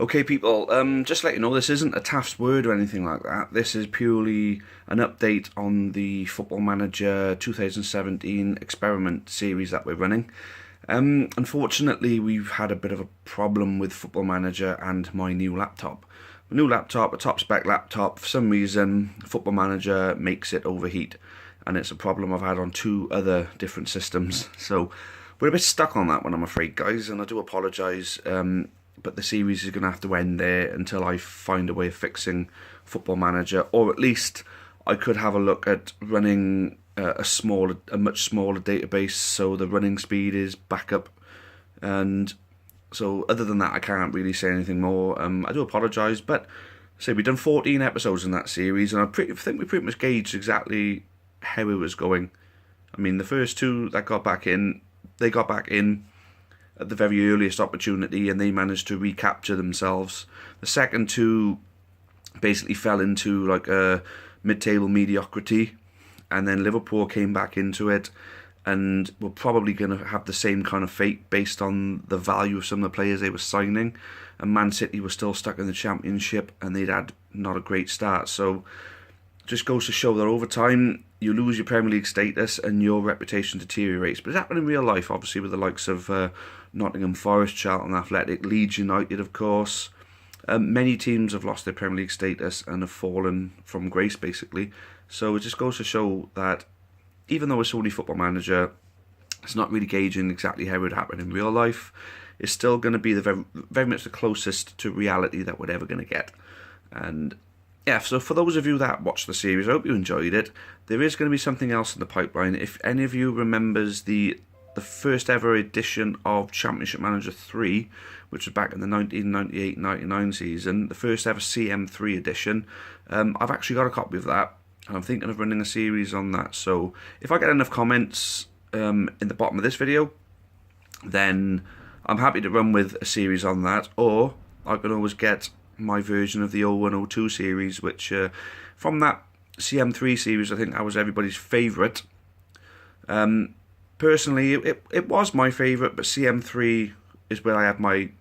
Okay, people, just to let you know, this isn't a Taft's Word or anything like that. This is purely an update on the Football Manager 2017 experiment series that we're running. Unfortunately, we've had a bit of a problem with Football Manager and my new laptop. My new laptop, a top spec laptop, for some reason, Football Manager makes it overheat. And it's a problem I've had on 2 other different systems. So we're a bit stuck on that one, I'm afraid, guys, and I do apologise. But the series is going to have to end there until I find a way of fixing Football Manager, or at least I could have a look at running a much smaller database, so the running speed is back up. And so, other than that, I can't really say anything more. I do apologise, but say we've done 14 episodes in that series, and I think we pretty much gauged exactly how it was going. I mean, the first 2 that got back in, they got back in at the very earliest opportunity, and they managed to recapture themselves. The second 2 basically fell into like a mid-table mediocrity, and then Liverpool came back into it, and we're probably going to have the same kind of fate based on the value of some of the players they were signing. And Man City were still stuck in the Championship, and they'd had not a great start. So just goes to show that over time you lose your Premier League status and your reputation deteriorates. But it's happened in real life, obviously, with the likes of Nottingham Forest, Charlton Athletic, Leeds United, of course. Many teams have lost their Premier League status and have fallen from grace, basically. So it just goes to show that even though it's only Football Manager, it's not really gauging exactly how it would happen in real life. It's still going to be the very much the closest to reality that we're ever going to get. And yeah, so for those of you that watched the series, I hope you enjoyed it. There is going to be something else in the pipeline. If any of you remembers the first ever edition of Championship Manager 3, which was back in the 1998-99 season, the first ever CM3 edition, I've actually got a copy of that, and I'm thinking of running a series on that. So if I get enough comments in the bottom of this video, then I'm happy to run with a series on that, or I can always get my version of the 0102 series, which from that CM3 series, I think that was everybody's favourite. Personally, it was my favourite, but CM3 is where I had my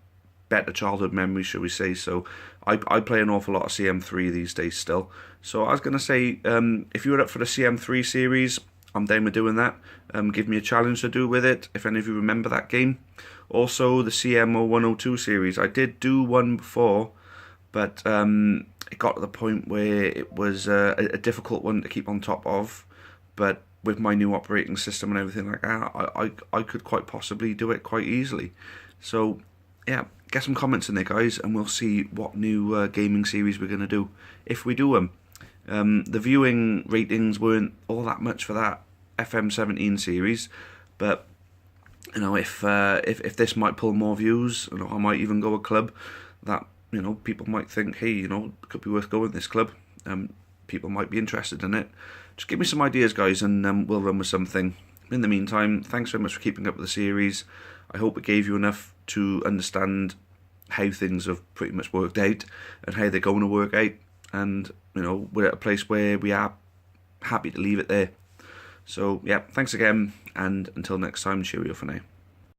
better childhood memories, shall we say. So I play an awful lot of CM3 these days still. So I was going to say, if you were up for the CM3 series, I'm down with doing that. Give me a challenge to do with it, if any of you remember that game. Also, the CM0102 series, I did do one before, but it got to the point where it was a difficult one to keep on top of. But with my new operating system and everything like that, I could quite possibly do it quite easily. So yeah, get some comments in there, guys, and we'll see what new gaming series we're going to do, if we do them. The viewing ratings weren't all that much for that FM17 series, but you know, if this might pull more views, you know, I might even go a club that, you know, people might think, hey, you know, it could be worth going this club. People might be interested in it. Just give me some ideas, guys, and we'll run with something. In the meantime, thanks very much for keeping up with the series. I hope it gave you enough to understand how things have pretty much worked out and how they're going to work out. And, you know, we're at a place where we are happy to leave it there. So, yeah, thanks again, and until next time, cheerio for now.